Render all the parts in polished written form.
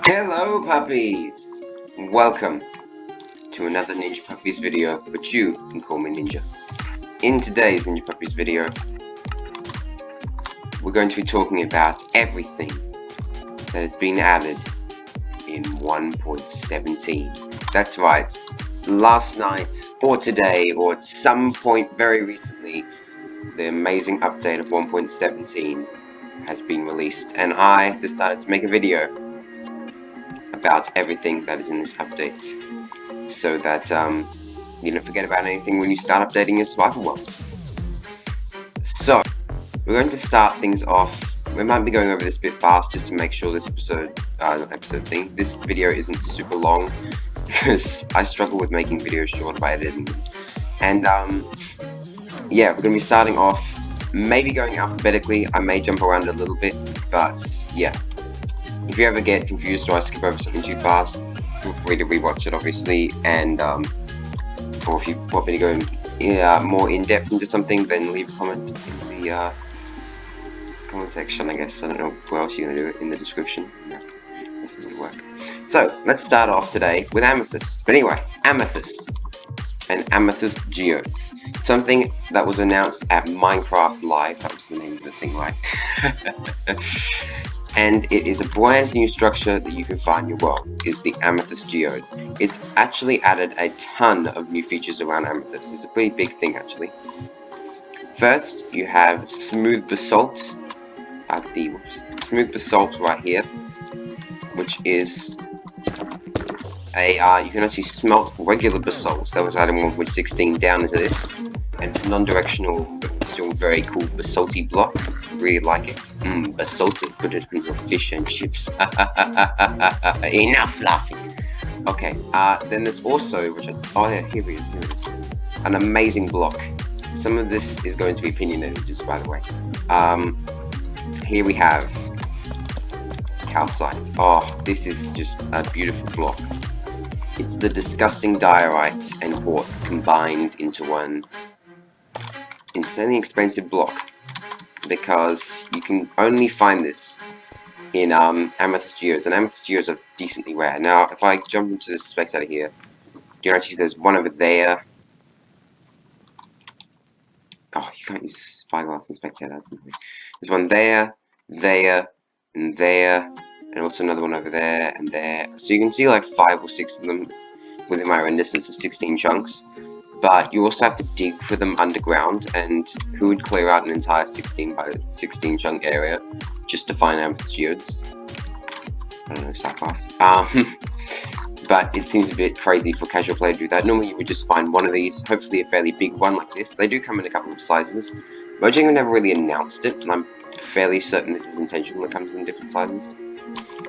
Hello puppies! Welcome to another Ninja Puppies video, but you can call me Ninja. In today's Ninja Puppies video, we're going to be talking about everything that has been added in 1.17. That's right, last night, or today, or at some point very recently, the amazing update of 1.17 has been released, and I decided to make a video about everything that is in this update, so that you don't forget about anything when you start updating your survival worlds. So, we're going to start things off. We might be going over this a bit fast just to make sure this this video isn't super long, because I struggle with making videos short by editing them. And yeah, we're going to be starting off, maybe going alphabetically. I may jump around a little bit, but yeah. If you ever get confused or I skip over something too fast, feel free to rewatch it, obviously, and or if you want me to go more in depth into something, then leave a comment in the comment section. I guess I don't know where else you're gonna do it, in the description. No, that's not gonna work. So let's start off today with Amethyst. But anyway, Amethyst and Amethyst Geodes, something that was announced at Minecraft Live. That was the name of the thing, right? And it is a brand new structure that you can find in your world, is the Amethyst Geode. It's actually added a ton of new features around Amethyst. It's a pretty big thing, actually. First, you have smooth basalt. Smooth basalt right here, which is a you can actually smelt regular basalt. That was added in 1.16 down into this, and it's a non-directional, but still very cool basalty block. Really like it. Basalty. Put it in your fish and chips. Enough laughing. Okay. Then there's also, oh yeah, here it is. An amazing block. Some of this is going to be opinionated, just by the way. Here we have calcite. Oh, this is just a beautiful block. It's the disgusting diorite and quartz combined into one insanely expensive block, because you can only find this in Amethyst Geodes, and Amethyst Geodes are decently rare. Now, if I jump into the spectator here, you can actually see there's one over there. Oh, you can't use spyglass and spectator. That's something. There's one there, there, and there, and also another one over there and there. So you can see like 5 or 6 of them within my reminiscence of 16 chunks. But you also have to dig for them underground, and who would clear out an entire 16 by 16 chunk area just to find Amethyst Geodes? I don't know, StarCraft. But it seems a bit crazy for casual play to do that. Normally you would just find one of these, hopefully a fairly big one like this. They do come in a couple of sizes. Mojang never really announced it, and I'm fairly certain this is intentional. It comes in different sizes.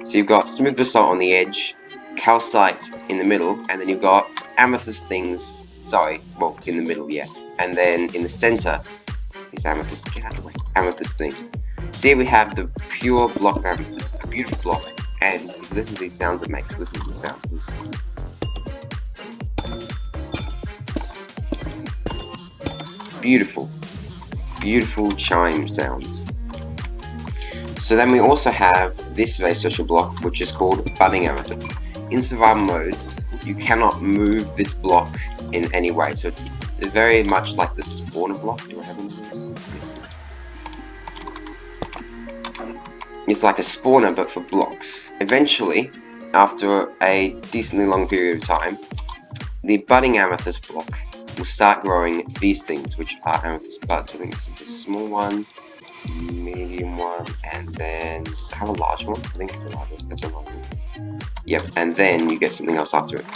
So you've got smooth basalt on the edge, calcite in the middle, and then you've got amethyst things. Sorry, well, in the middle, yeah. And then in the center is amethyst. Get out of the way. Amethyst things. So here we have the pure block of amethyst, a beautiful block. And listen to these sounds it makes. Listen to the sound. Beautiful, beautiful chime sounds. So then we also have this very special block, which is called budding amethyst. In survival mode, you cannot move this block in any way, so it's very much like the spawner block. Do I have one of those? It's like a spawner, but for blocks. Eventually, after a decently long period of time, the budding amethyst block will start growing these things, which are amethyst buds. I think this is a small one, medium one, and then does it have a large one? I think it's a large one. That's a large one. Yep, and then you get something else after it.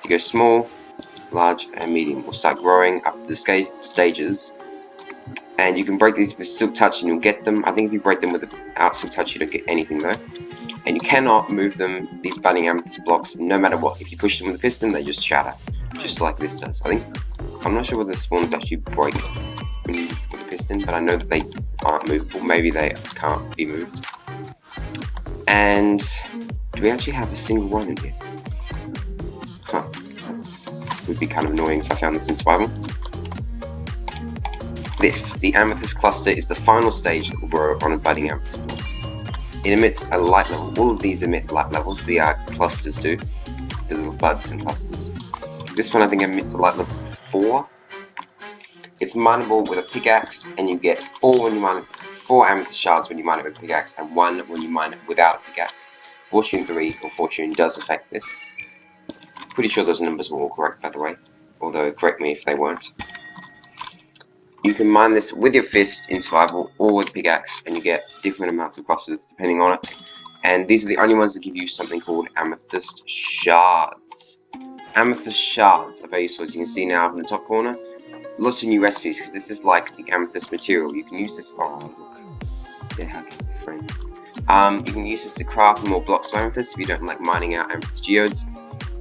You go small, large, and medium. Will start growing up the stages, and you can break these with silk touch and you'll get them. I think if you break them without silk touch, you don't get anything though. And you cannot move them, these budding amethyst blocks, no matter what. If you push them with a piston, they just shatter, just like this does. I'm not sure whether the spawns actually break with a piston, but I know that they aren't movable. Maybe they can't be moved. And do we actually have a single one in here? Huh. That would be kind of annoying if I found this in survival. The amethyst cluster, is the final stage that will grow on a budding amethyst block. It emits a light level. All of these emit light levels. The clusters do. The little buds and clusters. This one I think emits a light level 4. It's mineable with a pickaxe, and you get 4 when you mine 4 amethyst shards when you mine it with a pickaxe, and 1 when you mine it without a pickaxe. Fortune 3 or Fortune does affect this. Pretty sure those numbers were all correct, by the way. Although, correct me if they weren't. You can mine this with your fist in survival or with pickaxe, and you get different amounts of clusters depending on it. And these are the only ones that give you something called amethyst shards. Amethyst shards are very useful, as you can see now up in the top corner. Lots of new recipes, because this is like the amethyst material. You can use this. Oh, look. They're hugging friends. You can use this to craft more blocks of amethyst if you don't like mining out amethyst geodes.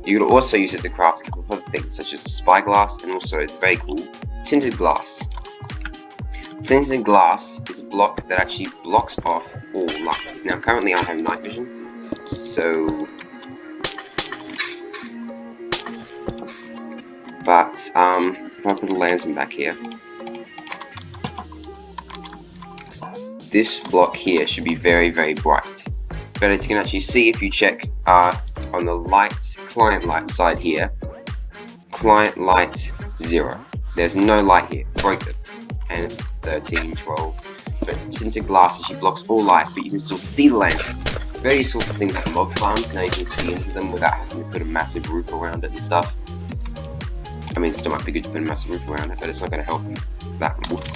You could also use it to craft a couple of other things, such as a spyglass, and also it's very cool, tinted glass. Tinted glass is a block that actually blocks off all lights. Now, currently I have night vision, so... But, if I put a lantern back here, this block here should be very, very bright. But as you can actually see if you check on the lights, client light side here, client light 0. There's no light here, broke it. And it's 13, 12. But tinted glass actually blocks all light, but you can still see the lantern. Very useful for things like mob farms. Now you can see into them without having to put a massive roof around it and stuff. I mean, it still might be good to put a massive roof around it, but it's not going to help you that much.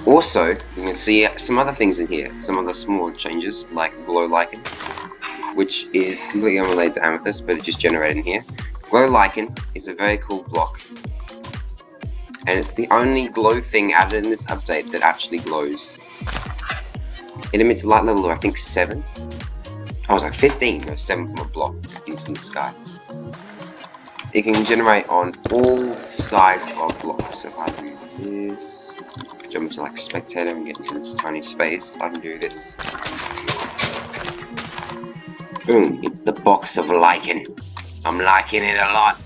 Also, you can see some other things in here, some other small changes, like glow lichen, which is completely unrelated to amethyst, but it's just generated in here. Glow lichen is a very cool block, and it's the only glow thing added in this update that actually glows. It emits a light level of I think 7. I was like 15, no, 7 from a block, 15 from the sky. It can generate on all sides of blocks. So if I do this, jump into like spectator and get into this tiny space, I can do this. Boom, it's the box of lichen. I'm liking it a lot.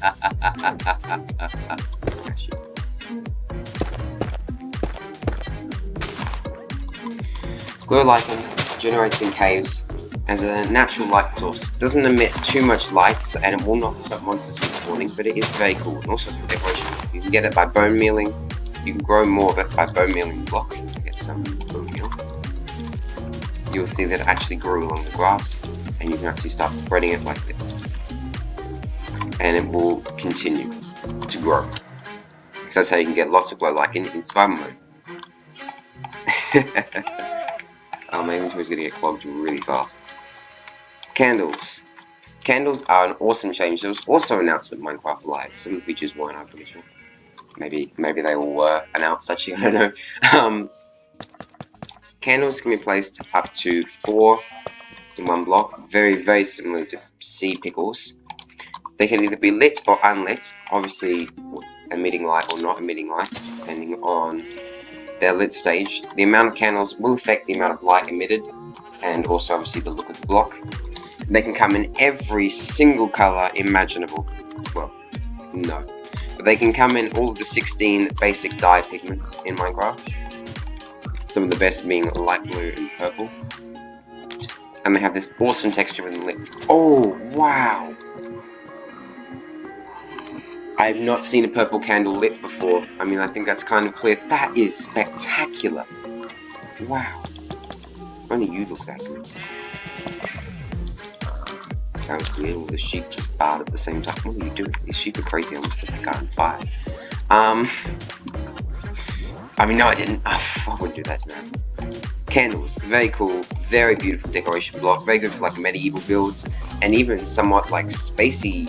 Glow lichen generates in caves as a natural light source. It doesn't emit too much light, and it will not stop monsters from spawning, but it is very cool. And also for decoration, you can get it by bone mealing. You can grow more of it by bone mealing the block. Get some bone meal. You'll see that it actually grew along the grass, and you can actually start spreading it like this. And it will continue to grow. So that's how you can get lots of glow lichen in survival mode. Oh, my inventory's gonna get clogged really fast. Candles. Candles are an awesome change. It was also announced at Minecraft Live. Some of the features weren't, I'm pretty sure. Maybe they all were announced actually, I don't know. Candles can be placed up to 4 in one block. Very, very similar to sea pickles. They can either be lit or unlit, obviously emitting light or not emitting light, depending on their lit stage. The amount of candles will affect the amount of light emitted, and also obviously the look of the block. They can come in every single color imaginable. Well, no. But they can come in all of the 16 basic dye pigments in Minecraft. Some of the best being light blue and purple. And they have this awesome texture when lit. Oh, wow! I have not seen a purple candle lit before. I mean, I think that's kind of clear. That is spectacular. Wow. Only you look that good. Sounds weird, all the sheep just barred at the same time. What are you doing? These sheep are crazy. I almost set the guy on fire. I mean, no, I didn't. I wouldn't do that to me. Candles. Very cool. Very beautiful decoration block. Very good for like medieval builds. And even somewhat like spacey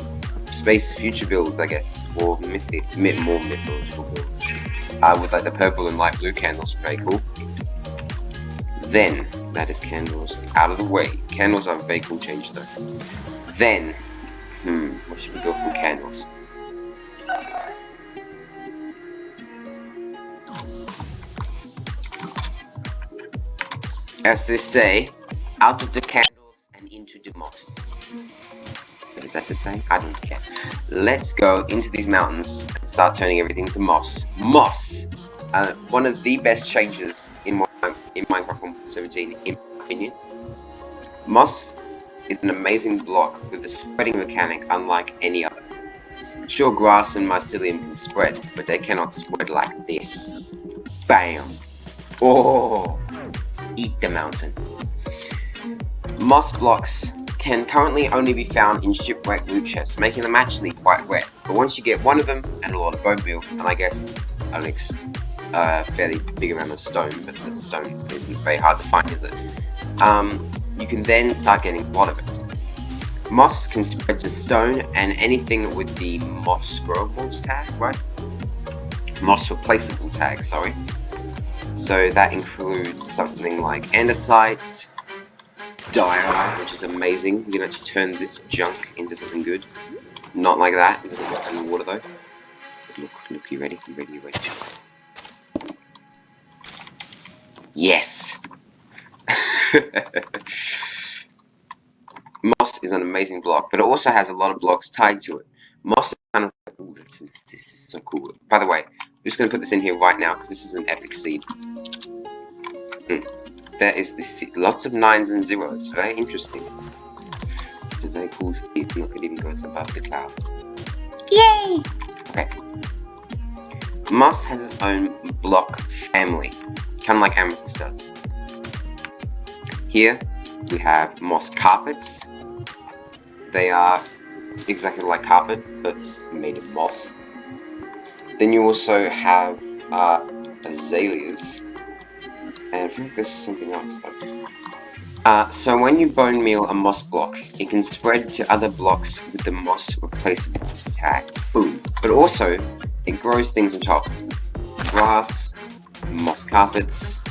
space future builds, I guess, or more mythological builds. With like the purple and light blue candles, very cool. Then, that is candles out of the way. Candles are a very cool change though. Then, where should we go from candles? As they say, out of the candles and into the moss. What is that to say? I don't care. Let's go into these mountains and start turning everything to moss. Moss! one of the best changes in Minecraft 1.17, in my opinion. Moss is an amazing block with a spreading mechanic unlike any other. Sure, grass and mycelium can spread, but they cannot spread like this. Bam! Oh! Eat the mountain. Moss blocks can currently only be found in shipwreck loot chests, making them actually quite rare. But once you get one of them, and a lot of bone meal, and I guess a fairly big amount of stone, but the stone isn't very hard to find, is it? You can then start getting a lot of it. Moss can spread to stone and anything with the moss growable tag, right? Moss replaceable tag, sorry. So that includes something like andesite, diorite, which is amazing. You can actually turn this junk into something good. Not like that, it doesn't get any water though. Look, you ready? You ready? Yes! Moss is an amazing block, but it also has a lot of blocks tied to it. Moss is kind of... Ooh, this is so cool. By the way, I'm just going to put this in here right now, because this is an epic seed. There is this seed. Lots of 9s and 0s. Very interesting. It's a very cool seed. Look, it even goes above the clouds. Yay! Okay. Moss has its own block family, kind of like Amethyst does. Here, we have moss carpets. They are exactly like carpet, but made of moss. Then you also have azaleas, and I think there's something else though. So when you bone meal a moss block, it can spread to other blocks with the moss replaceable tag. Boom. But also, it grows things on top. Grass, moss carpets,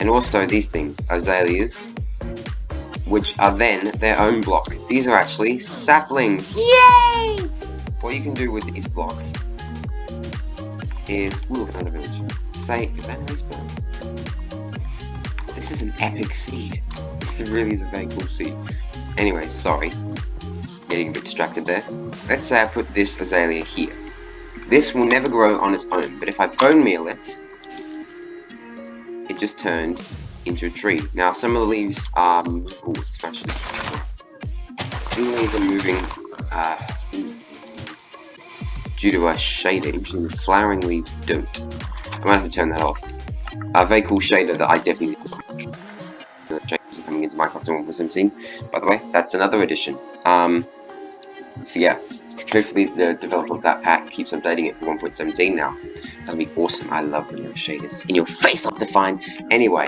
and also these things, azaleas, which are then their own block. These are actually saplings. Yay! What you can do with these blocks is... Ooh, look at another village. Say, is that an iceberg? This is an epic seed. This really is a very cool seed. Anyway, sorry. Getting a bit distracted there. Let's say I put this azalea here. This will never grow on its own, but if I bone meal it, it just turned into a tree. Now some of the leaves are... Ooh, it's actually... Some of the leaves are moving due to a shader. Usually the flowering leaves don't. I might have to turn that off. A very cool shader that I definitely like. The changes are coming into Minecraft 1.17. By the way, that's another edition. So yeah, hopefully the developer of that pack keeps updating it for 1.17 now. That'll be awesome. I love when you have shaders in your face Optifine. Anyway.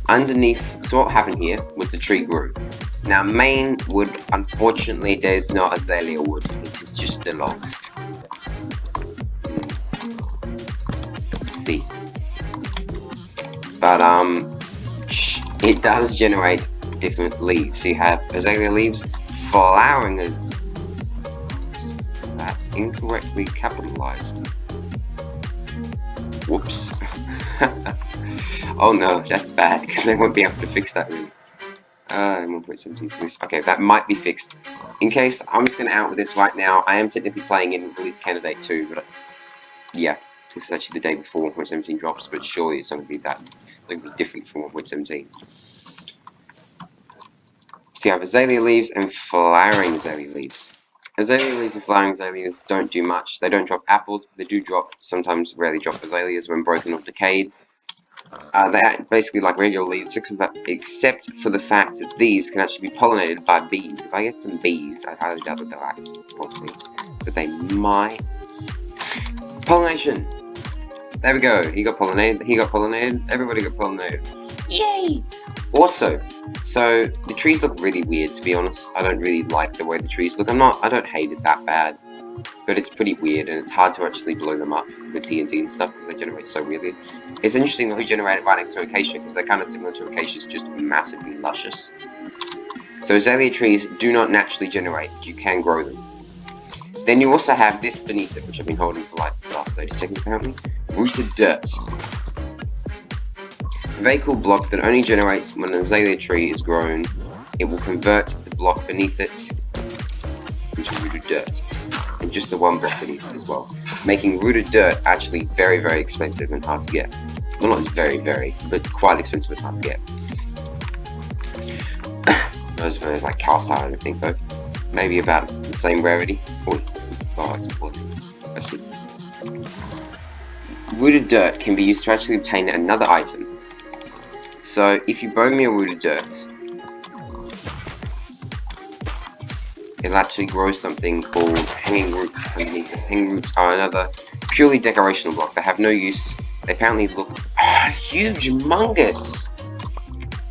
Underneath, so what happened here was the tree grew. Now main wood, unfortunately there's no azalea wood, it is just the logs. Let's see. But it does generate different leaves. So you have azalea leaves, flowering is that incorrectly capitalized. Whoops. Oh no, that's bad, because they won't be able to fix that really. 1.17. Okay, that might be fixed. In case, I'm just going to out with this right now. I am technically playing in Release Candidate 2, but yeah, this is actually the day before 1.17 drops, but surely it's not going to be different from 1.17. So you have azalea leaves and flowering azalea leaves. Azalea leaves and flowering azaleas don't do much. They don't drop apples, but they do drop, sometimes rarely drop azaleas when broken or decayed. They're basically like regular leaves, except for the fact that these can actually be pollinated by bees. If I get some bees, I highly doubt that they'll act properly, but they might. Pollination! There we go, he got pollinated, everybody got pollinated. Yay! Also, so the trees look really weird, to be honest. I don't really like the way the trees look. I don't hate it that bad, but it's pretty weird, and it's hard to actually blow them up with TNT and stuff, because they generate so weirdly. It's interesting that we generated right next to acacia, because they're kind of similar to acacias, just massively luscious. So azalea trees do not naturally generate, you can grow them. Then you also have this beneath it, which I've been holding for like the last 30 seconds apparently. Rooted dirt. A very cool block that only generates when an azalea tree is grown. It will convert the block beneath it into rooted dirt. And just the one block beneath it as well. making rooted dirt actually very, very expensive and hard to get. Well, not very, but quite expensive and hard to get. Those of those like calcite, I think, though. Maybe about the same rarity. Rooted dirt can be used to actually obtain another item. So if you bone meal rooted dirt, it'll actually grow something called hanging roots. Hanging roots are another purely decorational block. They have no use. They apparently look humongous.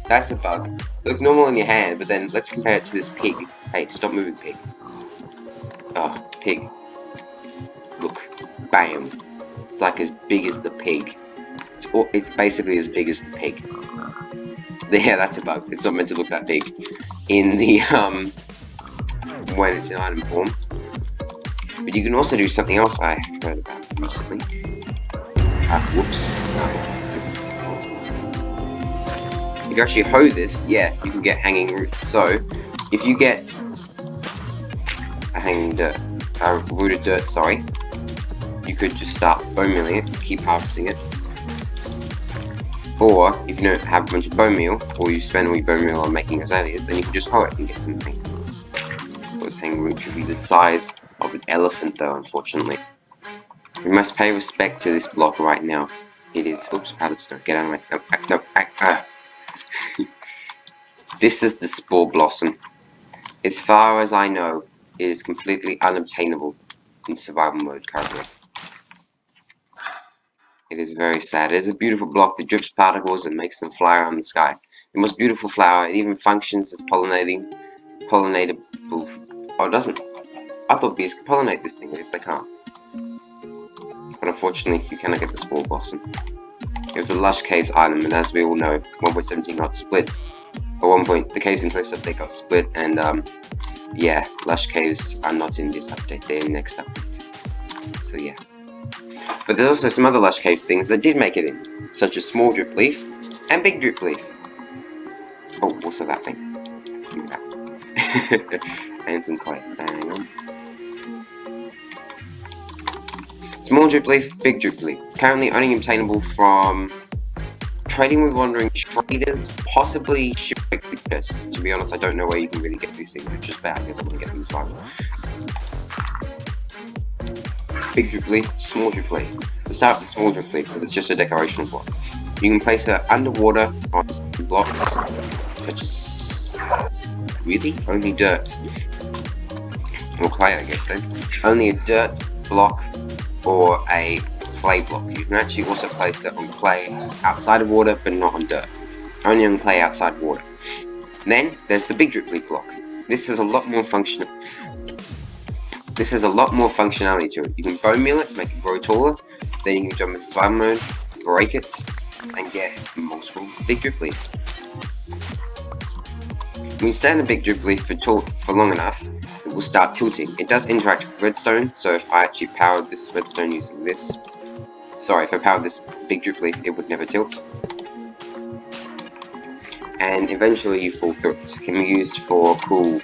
That's a bug. They look normal in your hand, but then let's compare it to this pig. Hey, stop moving, pig. Oh, pig. Look. Bam. It's like as big as the pig. It's basically as big as the pig. Yeah, that's a bug. It's not meant to look that big. In the, when it's in item form. But you can also do something else I heard about recently. Whoops. You can actually hoe this, yeah, you can get hanging roots. So, if you get a rooted dirt, sorry, you could just start bone mealing it, keep harvesting it. Or, if you don't have a bunch of bone meal, or you spend all your bone meal on making azaleas, then you can just hoe it and get some hanging roots. Those hanging roots would be the size of an elephant, though, unfortunately. We must pay respect to this block right now. It is. Oops, powdered snow. Get out of my. No. This is the spore blossom. As far as I know, it is completely unobtainable in survival mode currently. It is very sad. It is a beautiful block that drips particles and makes them fly around the sky. The most beautiful flower. It even functions as pollinatable. Oh, it doesn't. I thought bees could pollinate this thing. I guess they can't. But unfortunately, you cannot get the spore blossom. It was a Lush Caves item, and as we all know, 1.17 got split. At one point, the caves in Cliffs update got split, and yeah, Lush Caves are not in this update, they're in the next update. So yeah. But there's also some other Lush Cave things that did make it in, such as small Dripleaf and big Dripleaf. Oh, also that thing. And some clay. Hang on. Small Dripleaf, big Dripleaf. Currently only obtainable from trading with wandering traders, possibly shipwreck creatures. To be honest, I don't know where you can really get these things, which is bad because I want to get them as well. Big Dripleaf, small Dripleaf. Let's start with the small Dripleaf because it's just a decorational block. You can place it underwater on blocks, such as really only dirt or clay, I guess then. Only a dirt block or a clay block. You can actually also place it on clay outside of water, but not on dirt. Only on clay outside water. Then there's the big Dripleaf block. This has a lot more functionality to it. You can bone meal it to make it grow taller. Then you can jump into survival mode, break it, and get multiple big Dripleaf. When you stay in the big Dripleaf for long enough, it will start tilting. It does interact with redstone, so if I actually powered this redstone using this, if I powered this big Dripleaf, it would never tilt. And eventually you fall through it. It can be used for cool.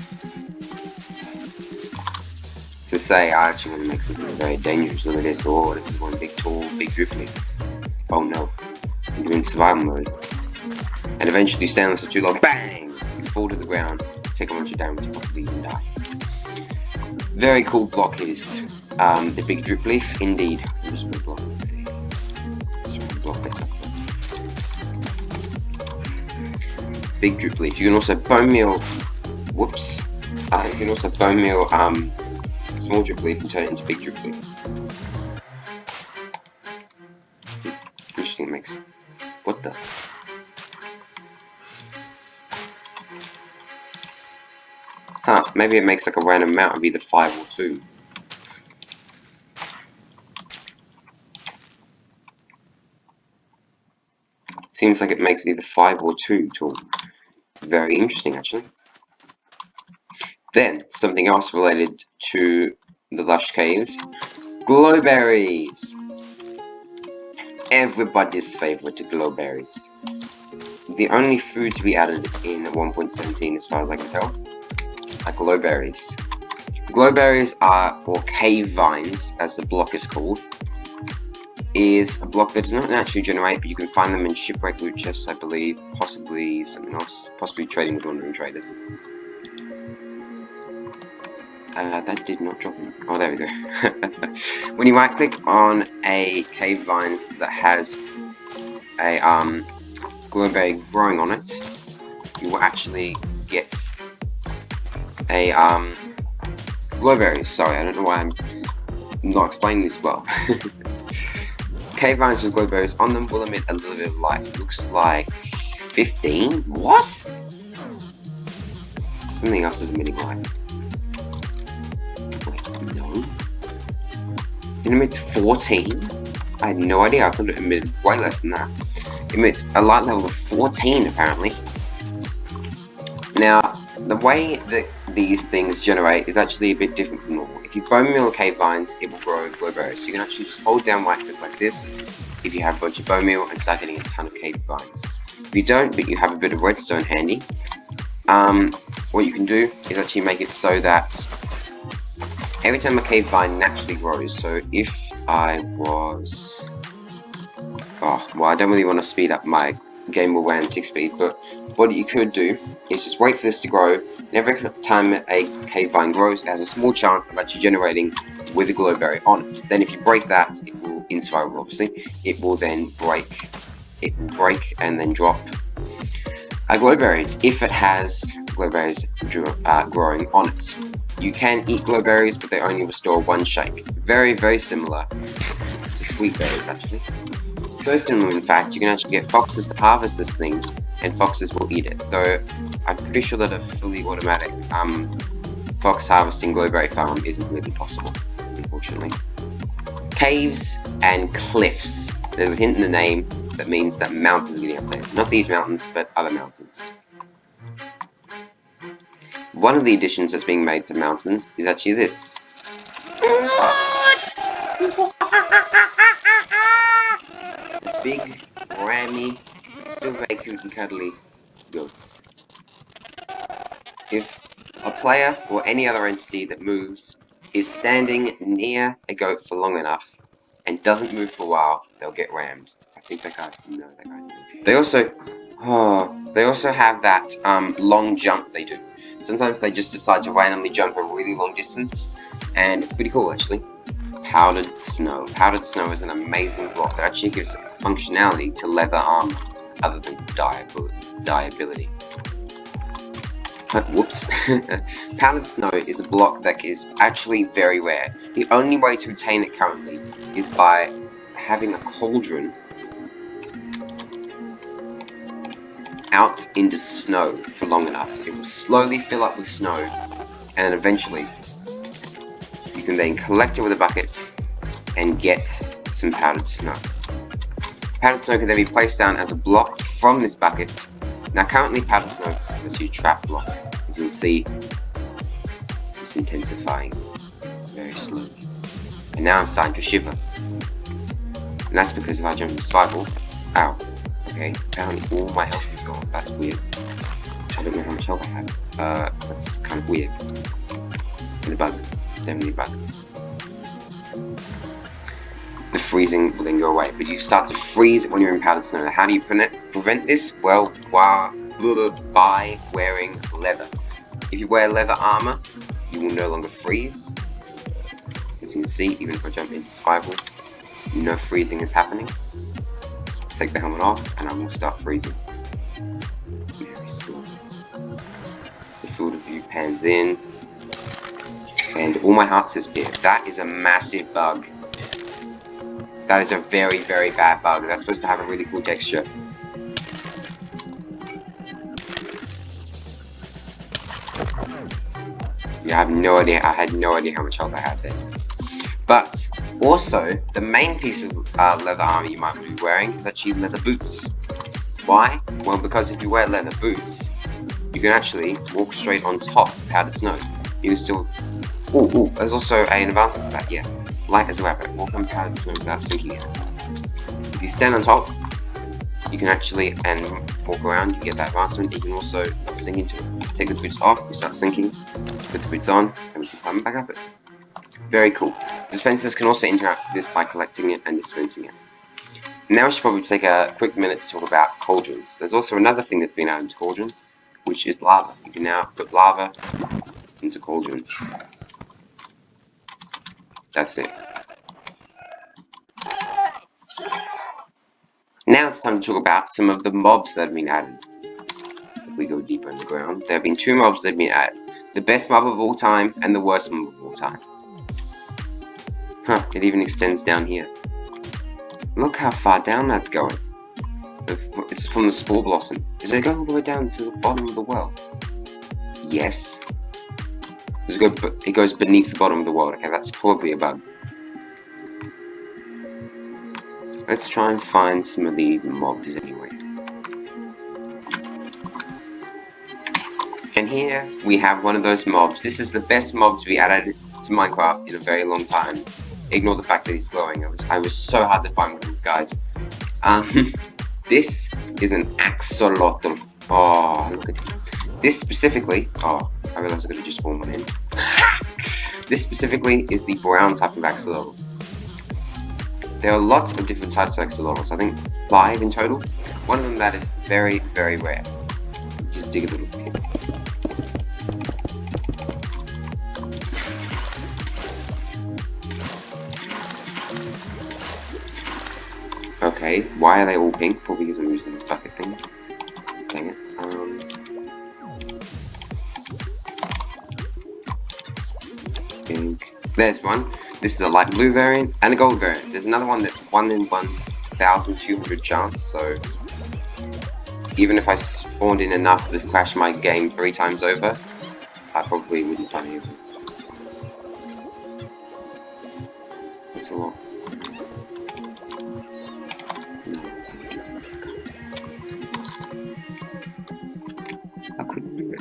To say, I actually want to make something very dangerous. Look at this. Oh, this is one big, tall, big Dripleaf. Oh no. You're in survival mode. And eventually you stay on this for too long. Bang! You fall to the ground. Take a bunch of damage, possibly even die. Very cool block is the big Dripleaf, indeed. I'm just going to block this up. Big Dripleaf. You can also bone meal. Whoops. You can also bone meal small Dripleaf and turn it into big Dripleaf. Interesting mix. What the? Huh, maybe it makes like a random amount of either 5 or 2. Seems like it makes either 5 or 2 tall. Very interesting, actually. Then, something else related to the Lush Caves. Glowberries! Everybody's favorite glowberries. The only food to be added in 1.17 as far as I can tell are glowberries. Glowberries are, or cave vines, as the block is called, is a block that does not naturally generate, but you can find them in shipwreck loot chests, I believe, possibly something else, possibly trading with wandering traders. That did not drop me. Oh, there we go. When you right click on a cave vines that has a glowberry growing on it, you will actually get a glowberries. Sorry, I don't know why I'm not explaining this well. Cave vines with glowberries on them will emit a little bit of light. It looks like 15? What? Something else is emitting light. Wait, no. It emits 14? I had no idea. I thought it emitted way less than that. It emits a light level of 14 apparently. Now, the way that these things generate is actually a bit different from normal. If you bone meal cave vines, it will grow glowberries. So you can actually just hold down right click like this if you have a bunch of bone meal and start getting a ton of cave vines. If you don't, but you have a bit of redstone handy, what you can do is actually make it so that every time a cave vine naturally grows, so if I was... Oh, well, I don't really want to speed up my game will RAM tick speed, but what you could do is just wait for this to grow, and every time a cave vine grows, it has a small chance of actually generating with a glowberry on it. Then if you break that, it will, in survival obviously, it will then break. It will break and then drop glowberries if it has glowberries growing on it. You can eat glowberries, but they only restore one shake. Very, very similar to sweet berries actually. So similar, in fact, you can actually get foxes to harvest this thing, and foxes will eat it. Though I'm pretty sure that a fully automatic fox harvesting glowberry farm isn't really possible, unfortunately. Caves and cliffs. There's a hint in the name that means that mountains are getting updated. Not these mountains, but other mountains. One of the additions that's being made to mountains is actually this. Big, rammy, still very cute and cuddly goats. If a player or any other entity that moves is standing near a goat for long enough and doesn't move for a while, they'll get rammed. I think that guy, no, that guy. They also have that long jump they do. Sometimes they just decide to randomly jump a really long distance, and it's pretty cool actually. Powdered snow. Powdered snow is an amazing block that actually gives functionality to leather armor, other than dyeability. Whoops. Powdered snow is a block that is actually very rare. The only way to obtain it currently is by having a cauldron out into snow for long enough. It will slowly fill up with snow, and eventually you can then collect it with a bucket and get some powdered snow. Powdered snow can then be placed down as a block from this bucket. Now currently powdered snow is actually a trap block. As you can see, it's intensifying very slowly. And now I'm starting to shiver. And that's because if I jump into survival, ow, okay, apparently all my health is gone. That's weird. I don't know how much health I have. That's kind of weird. And a bug. Definitely a bug. The freezing will then go away, but you start to freeze when you're in powdered snow. How do you prevent this? Well, by wearing leather. If you wear leather armor, you will no longer freeze. As you can see, even if I jump into survival, no freezing is happening. Take the helmet off, and I will start freezing. Very slowly. The field of view pans in, and all my hearts disappear. That is a massive bug. That is a very, very bad bug. That's supposed to have a really cool texture. Yeah, I have no idea. I had no idea how much health I had there. But also, the main piece of leather armor you might be wearing is actually leather boots. Why? Well, because if you wear leather boots, you can actually walk straight on top of powdered snow. You can still... Ooh, there's also an advantage of that, yeah. Light as a rabbit, walk on powdered snow without sinking it. If you stand on top, you can actually, and walk around, you get that advancement. You can also sink into it. Take the boots off, we start sinking, put the boots on, and we can climb back up it. Very cool. Dispensers can also interact with this by collecting it and dispensing it. Now we should probably take a quick minute to talk about cauldrons. There's also another thing that's been added to cauldrons, which is lava. You can now put lava into cauldrons. That's it. Now it's time to talk about some of the mobs that have been added. If we go deeper in the ground, there have been 2 mobs that have been added. The best mob of all time and the worst mob of all time. Huh, it even extends down here. Look how far down that's going. It's from the spore blossom. Is it going all the way down to the bottom of the world? Yes. It goes beneath the bottom of the world. Okay, that's probably a bug. Let's try and find some of these mobs anyway. And here we have one of those mobs. This is the best mob to be added to Minecraft in a very long time. Ignore the fact that he's glowing. I was so hard to find with these guys. This is an Axolotl. Oh, look at this specifically. Oh, I realized I could have just spawned one in. This specifically is the brown type of Axolotl. There are lots of different types of Axolotls. I think 5 in total. One of them that is very, very rare. Just dig a little bit. Okay, why are they all pink? Probably because I'm using this bucket thing. Dang it. Pink. There's one. This is a light blue variant and a gold variant. There's another one that's 1 in 1,200 chance, so even if I spawned in enough to crash my game 3 times over, I probably wouldn't find any of this. That's a lot. I couldn't do it.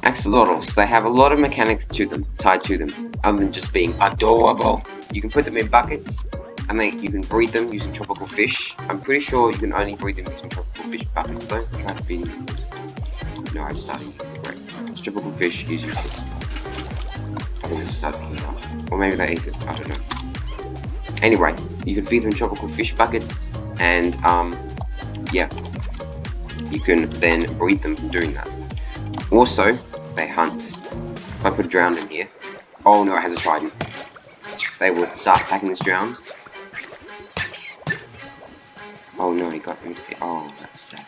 Axolotls, they have a lot of mechanics to them, tied to them, other than just being adorable. You can put them in buckets, and you can breed them using tropical fish. I'm pretty sure you can only breed them using tropical fish buckets though. Try to feed them. No, I'm starting. Great. It's tropical fish using fish. I think it's starting now. Or maybe that is it, I don't know. Anyway, you can feed them tropical fish buckets, and yeah. You can then breed them from doing that. Also, they hunt. If I put a drowned in here, oh no, it has a trident. They would start attacking this drowned. Oh no, he got rid of it. Oh, that was sad.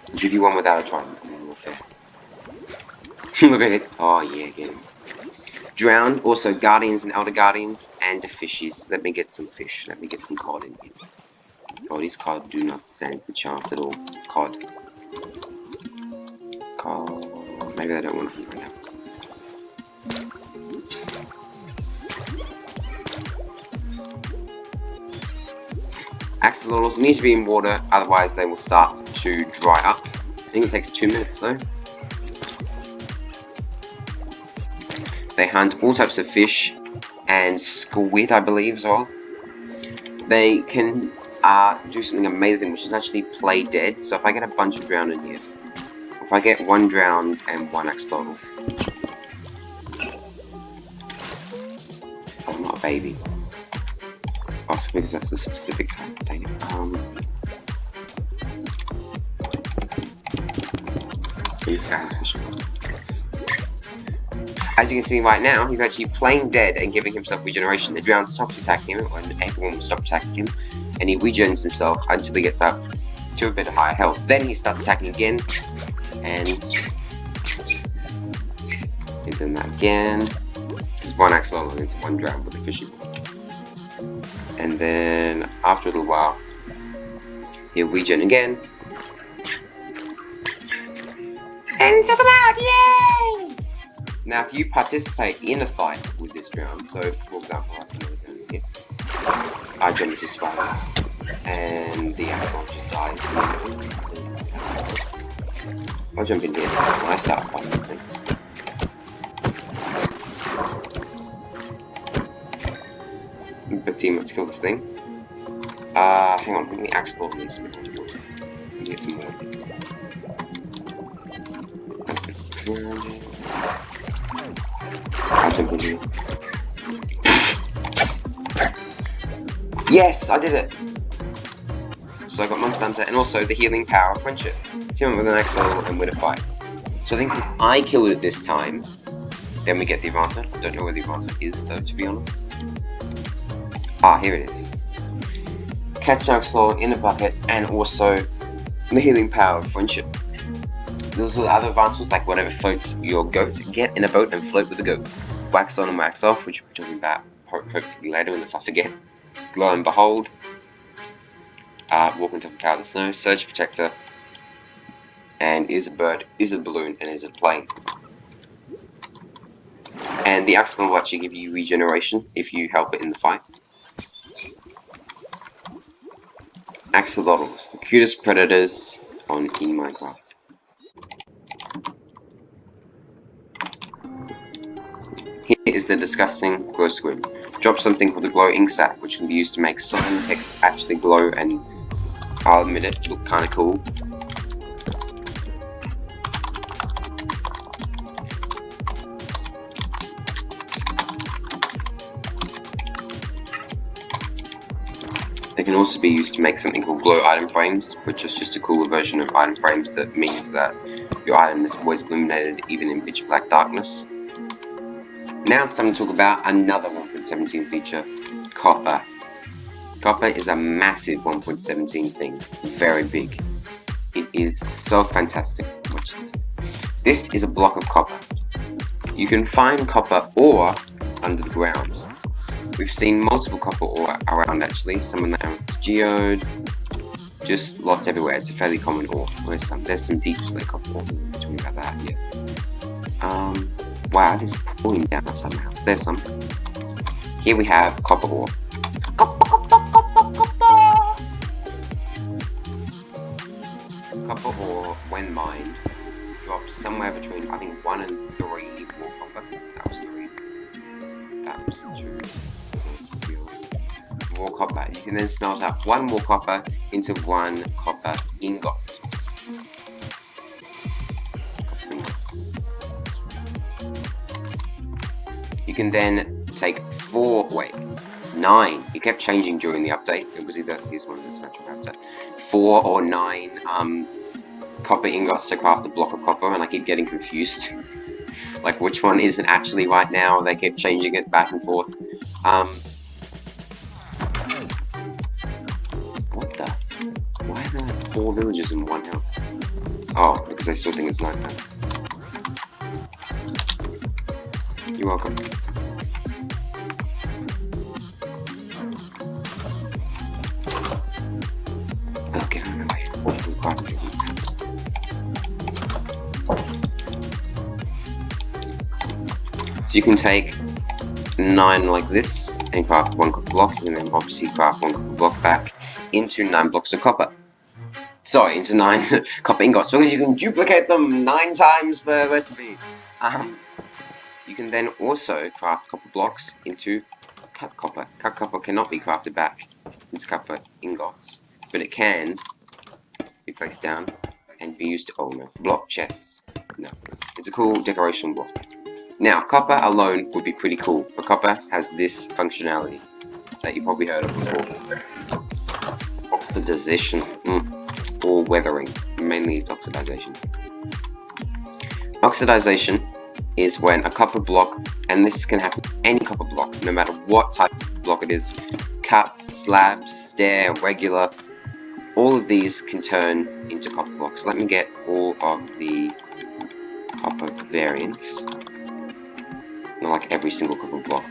I'll give you one without a trident, and then we're fair. Look at it. Oh yeah, get him. Drowned, also guardians and elder guardians, and the fishes. Let me get some fish. Let me get some cod in here. Oh, these cod do not stand a chance at all. Cod. Cod. Maybe I don't want to eat right now. Axolotls need to be in water, otherwise they will start to dry up. I think it takes 2 minutes though. They hunt all types of fish and squid, I believe, as well. They can do something amazing, which is actually play dead. So if I get a bunch of drowned in here, if I get 1 drowned and 1 axolotl, oh, not a baby. Oh, because that's a specific type. Dang it. This guy's fishing. As you can see right now, he's actually playing dead and giving himself regeneration. The drowned stops attacking him, and everyone will stop attacking him, and he regens himself until he gets up to a bit higher health. Then he starts attacking again, and he's doing that again. It's 1 axolotl and it's 1 drowned with a fishing ball. And then after a little while, he'll regen again. And took him out! Yay! Now, if you participate in a fight with this drowned, so for example, I can go down here. I jump into spider, and the axolotl just dies. I'll jump in here. I start fighting this thing. But team, let's kill this thing. Hang on, the Axolotl needs some more water. Get some more. Yes, I did it! So I got Monster Hunter and also the healing power of friendship. Team up with an Axolotl and win a fight. So I think if I kill it this time, then we get the advantage. I don't know where the advantage is though, to be honest. Ah, here it is. Catch an Axolotl in a bucket and also the healing power of friendship. There's other advancements like whatever floats your goat, get in a boat and float with the goat. Wax on and wax off, which we'll be talking about hopefully later unless I forget. Glow and behold. Walk on top of a cloud of snow, surge protector, and is a bird, is a balloon, and is a plane. And the Axolotl will actually give you regeneration if you help it in the fight. Axolotls, the cutest predators in Minecraft. Here is the disgusting glow squid. Drop something called the glow ink sac, which can be used to make sign text actually glow, and I'll admit it, look kinda cool. They can also be used to make something called glow item frames, which is just a cooler version of item frames that means that your item is always illuminated even in pitch black darkness. Now it's time to talk about another 1.17 feature, copper. Copper is a massive 1.17 thing, very big. It is so fantastic. Watch this. This is a block of copper. You can find copper ore under the ground. We've seen multiple copper ore around actually, some of them it's geode, just lots everywhere. It's a fairly common ore. There's some deep slate copper ore. We're talking about that, yeah. Wow, it is pouring down outside my house. There's some. Here we have copper ore. Copper ore, when mined, drops somewhere between, I think, 1 and 3 raw copper. That was 3. That was 2. Raw copper. You can then smelt out 1 raw copper into 1 copper ingot. You can then take 9. It kept changing during the update. It was either, here's one of the central update, 4 or 9 copper ingots to craft a block of copper, and I keep getting confused. Like which one isn't actually right now. They keep changing it back and forth. What the? Why are there 4 villages in one house? Oh, because they still think it's nighttime. You're welcome. Oh, get out of my way. So you can take 9 like this and craft 1 copper block, and then obviously craft 1 copper block back into 9 blocks of copper. Sorry, into 9 copper ingots, because you can duplicate them 9 times per recipe. You can then also craft copper blocks into cut copper. Cut copper cannot be crafted back into copper ingots, but it can be placed down and be used to, oh no, block chests. No, it's a cool decoration block. Now, copper alone would be pretty cool, but copper has this functionality that you probably heard of before. Oxidization, or weathering. Mainly it's oxidization. Oxidization is when a copper block, and this can happen to any copper block, no matter what type of block it is, cuts, slabs, stair, regular, all of these can turn into copper blocks. Let me get all of the copper variants. Not like every single copper block.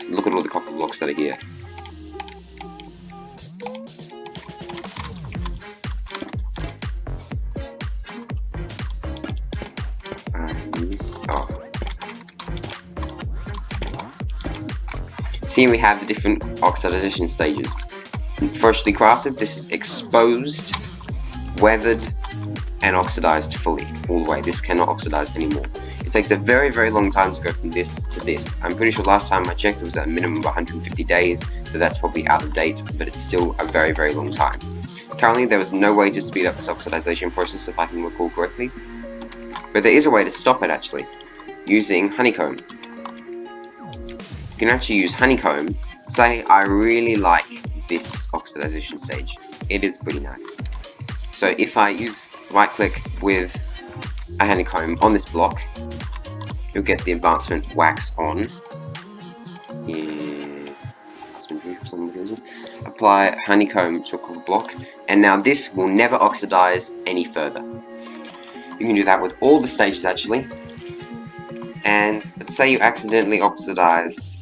Look at all the copper blocks that are here. So here we have the different oxidization stages. Freshly crafted, this is exposed, weathered, and oxidized fully, all the way. This cannot oxidize anymore. It takes a very, very long time to go from this to this. I'm pretty sure last time I checked it was at a minimum of 150 days, so that's probably out of date, but it's still a very, very long time. Currently, there is no way to speed up this oxidization process if I can recall correctly, but there is a way to stop it actually, using honeycomb. You can actually use honeycomb. Say I really like this oxidization stage. It is pretty nice. So if I use right click with a honeycomb on this block, you'll get the advancement wax on. Apply honeycomb to a copper block, and now this will never oxidize any further. You can do that with all the stages actually. And let's say you accidentally oxidized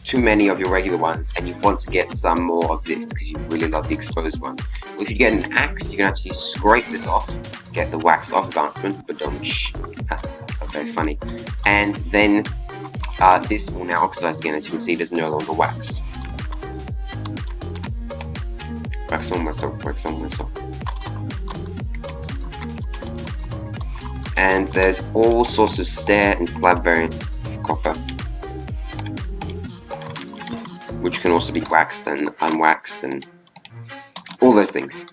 too many of your regular ones and you want to get some more of this because you really love the exposed one. Well, if you get an axe, you can actually scrape this off, get the wax off advancement, but don't shh. Very funny. And then this will now oxidize again. As you can see, it is no longer waxed. Wax on myself, wax on myself. And there's all sorts of stair and slab variants for copper, which can also be waxed and unwaxed and all those things.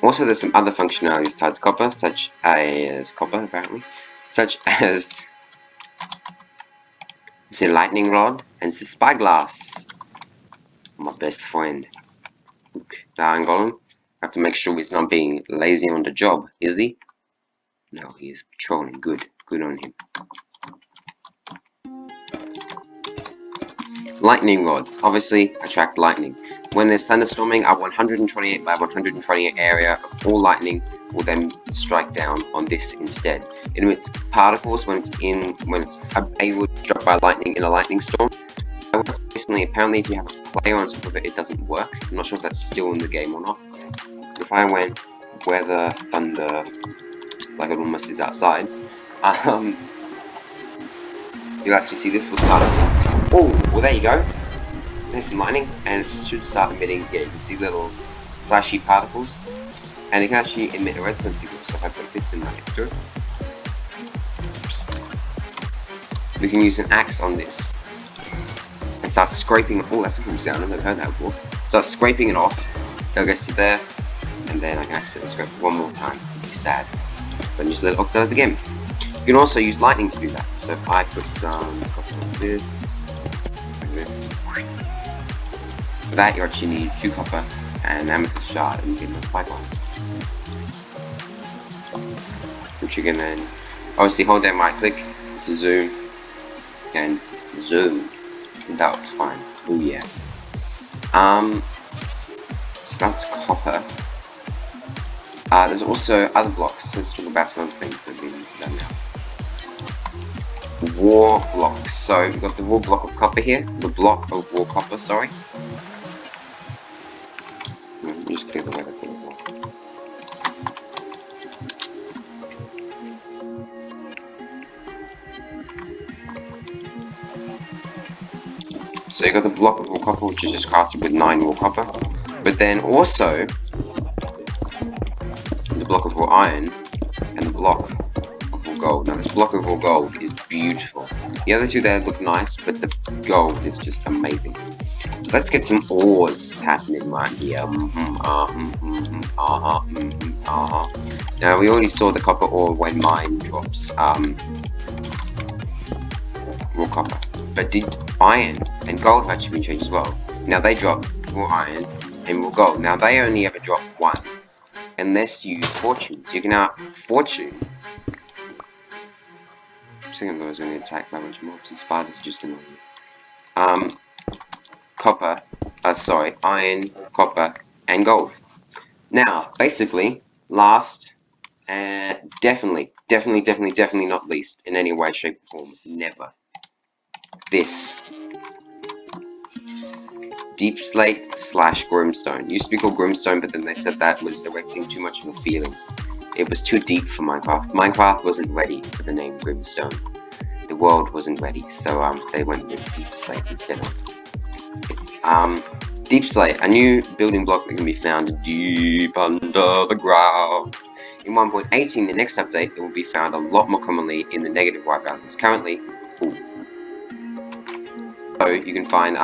Also, there's some other functionalities tied to copper, such as the lightning rod and the spyglass. My best friend. Look, I have to make sure he's not being lazy on the job, is he? No, he is patrolling. Good on him. Lightning rods obviously attract lightning. When there's thunderstorming, a 128 by 128 area of all lightning will then strike down on this instead. It emits particles when it's able to struck by lightning in a lightning storm. Recently, apparently if you have a player on top of it, it doesn't work. I'm not sure if that's still in the game or not. If I went weather, thunder, like it almost is outside, you'll actually see this will start. Oh, well there you go. There's some lightning, and it should start emitting. Yeah, you can see little flashy particles, and it can actually emit a redstone signal. So if I put a piston right next to it, we can use an axe on this and start scraping. Oh, that's a cool sound. I've never heard that before. Start scraping it off. That goes to there, and then I can accidentally scrape it one more time. It'd be sad. Then just let it oxidize again. You can also use lightning to do that. So if I put some copper like this, like this. For that, you actually need 2 copper and an amethyst shard, and you get a spyglass. Which you can then obviously hold down right click to zoom and zoom. And that's fine. Oh yeah. So that's copper. There's also other blocks. Let's talk about some other things that have been done now. Raw blocks. So we've got the raw block of copper here. The block of raw copper, sorry. Let me just clear the weather thing. So you got the block of raw copper, which is just crafted with 9 raw copper. But then also the block of raw iron and the block of raw gold. Now this block of raw gold is beautiful. The other two there look nice, but the gold is just amazing. So let's get some ores happening right here. Now we already saw the copper ore when mine drops raw copper. But did iron and gold have actually been changed as well? Now they drop raw iron and raw gold. Now they only ever drop 1. Unless you use fortune. So you can now fortune. I'm thinking I was going to get attacked by a bunch of mobs and spiders just annoying. Iron, copper, and gold. Now, basically, last and definitely not least in any way, shape, or form, never. This deep slate / grimstone. Used to be called grimstone, but then they said that was erecting too much of a feeling. It was too deep for Minecraft. Minecraft wasn't ready for the name grimstone. The world wasn't ready, so they went with deep slate instead of it. Deep Slate, a new building block that can be found deep under the ground. In 1.18, the next update, it will be found a lot more commonly in the negative white values. Currently, so you can find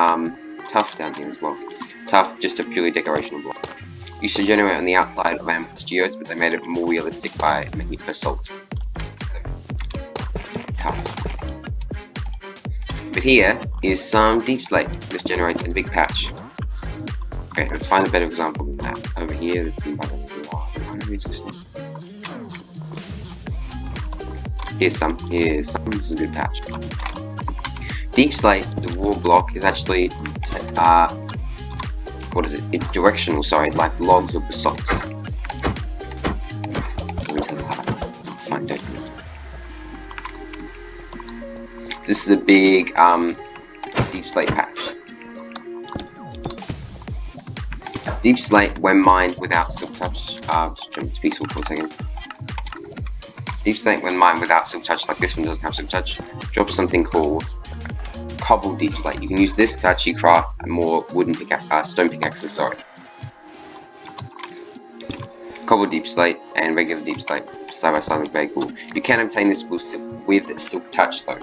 Tough down here as well. Tough, just a purely decorational block. Used to generate on the outside of Amethyst geodes, but they made it more realistic by making it basalt. Tough. But here is some Deep Slate. This generates in a big patch. Okay, let's find a better example than that. Over here, there's some Here's some. This is a good patch. Deep Slate, the raw block, is actually what is it? It's directional, sorry, like logs of basalt. Into the find it. This is a big Deep Slate patch. Deep Slate, when mined without Silk Touch, just jump to peaceful for a second. Deep Slate, when mined without Silk Touch, like this one doesn't have Silk Touch, drops something called Cobble Deep Slate. You can use this to actually craft a more wooden stone pickaxes, sorry. Cobble Deep Slate and regular Deep Slate, side by side, look very cool. You can obtain this with Silk Touch though.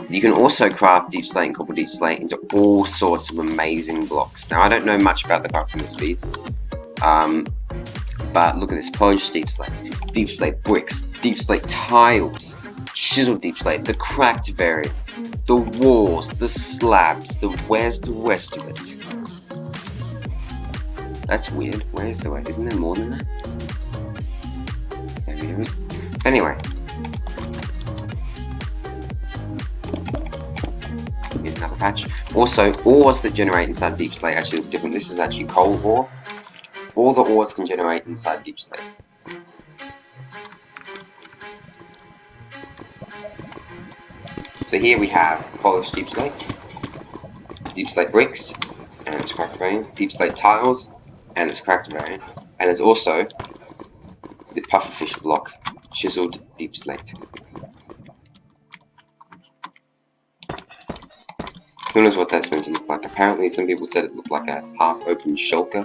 You can also craft Deep Slate and Cobble Deep Slate into all sorts of amazing blocks. Now, I don't know much about the crafting recipes, but look at this: polished Deep Slate bricks, Deep Slate tiles, chiseled Deep Slate, the cracked variants, the walls, the slabs, where's the rest of it? That's weird. Where's the rest? Isn't there more than that? Maybe there is. Anyway. Here's another patch. Also, ores that generate inside Deep Slate actually look different. This is actually coal ore. All the ores can generate inside Deep Slate. So here we have polished Deep Slate bricks, and its cracked variant, Deep Slate tiles, and its cracked variant, and there's also the pufferfish block, chiseled Deep Slate. Who knows what that's meant to look like? Apparently, some people said it looked like a half-open shulker.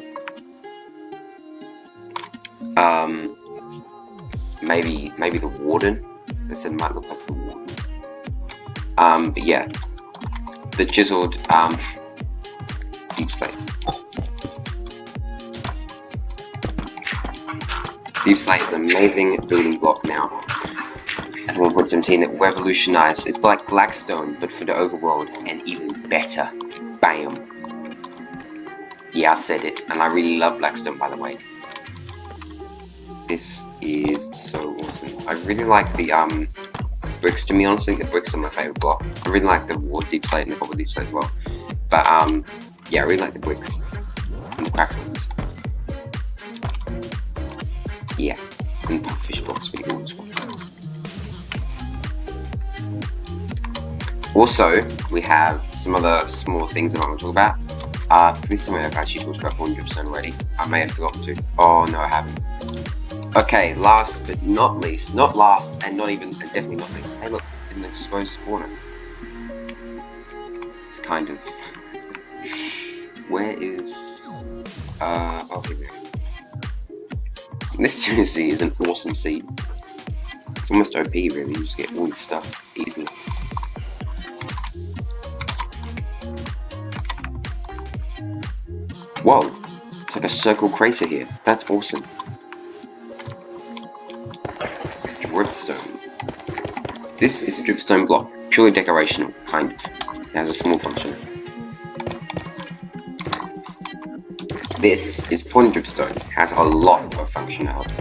Maybe the warden. They said it might look like the warden. But yeah, the chiseled Deep Slate. Deep Slate is an amazing building block now. At 1.17 that revolutionized. It's like Blackstone, but for the overworld, and even better. Bam. Yeah, I said it, and I really love Blackstone, by the way. This is so awesome. I really like the bricks, to me, honestly. The bricks are my favorite block. I really like the Ward Deep Slate and the Cobble Deep Slate as well. But yeah, I really like the bricks and the cracked ones. Yeah, and the fish blocks really cool as well. Also, we have some other small things that I want to talk about. Please tell me I've actually talked about 400% already. I may have forgotten to. Oh, no, I haven't. Okay, last but not least. Not last, and not even, and definitely not least. Hey, look, an exposed spawner. It's kind of... Where is... oh, here we go. This seriously is an awesome seed. It's almost OP, really. You just get all this stuff easily. Whoa, it's like a circle crater here. That's awesome. Dripstone. This is a dripstone block, purely decorational, kind of. It has a small function. This is point dripstone. It has a lot of functionality.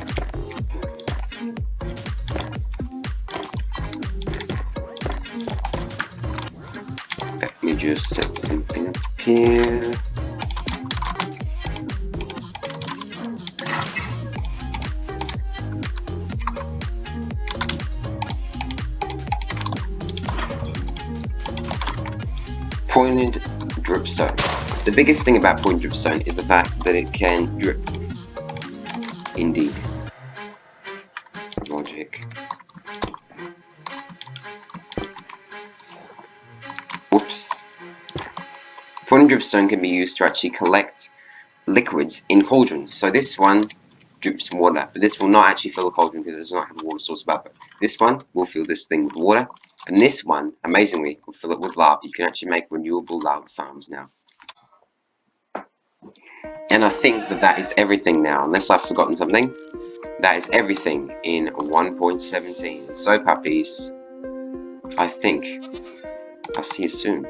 Let me just set something up here. Pointed dripstone. The biggest thing about pointed dripstone is the fact that it can drip. Indeed. Logic. Whoops. one dripstone can be used to actually collect liquids in cauldrons. So this one drips water, but this will not actually fill the cauldron because it does not have a water source above it. This one will fill this thing with water, and this one, amazingly, will fill it with lava. You can actually make renewable lava farms now. And I think that that is everything now, unless I've forgotten something. That is everything in 1.17. So puppies, I think I'll see you soon.